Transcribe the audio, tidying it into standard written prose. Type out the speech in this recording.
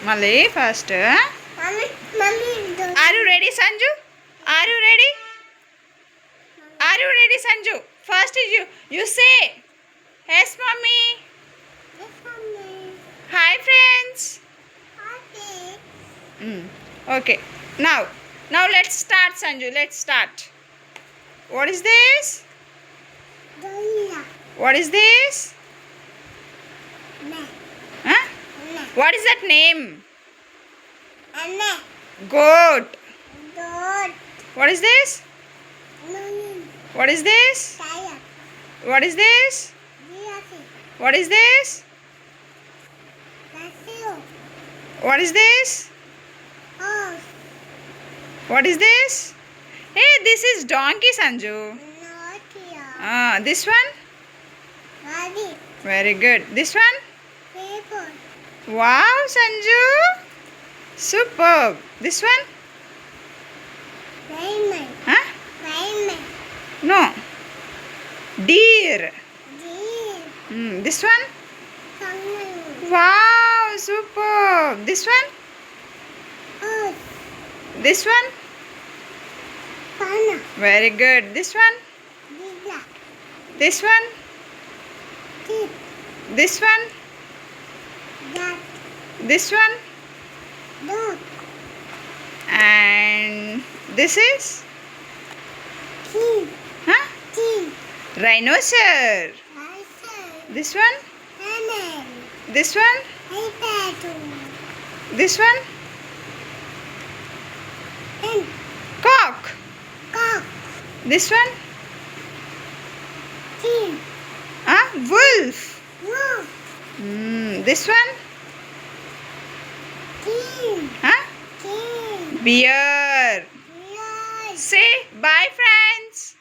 మళ్ళీ first are you ready Sanju? Are you ready? Are you ready Sanju? First you say yes mommy. Hi friends. Okay. Now let's start Sanju. Let's start. What is this? What is this? Huh? What is that name? Goat. What is this? What is this? What is this? What is this? What is this? What is this? Hey, this is donkey Sanju. This one? Very good. This one? Wow Sanju. Superb. This one? Huh? No. Deer. This one? Wow, superb. This one? This one? Very good. This one? This one? This one? This one? And this is? Huh? Rhinoceros. This one? This one? This one? Cock. This one? Wolf. This one? Bear. Say bye friends.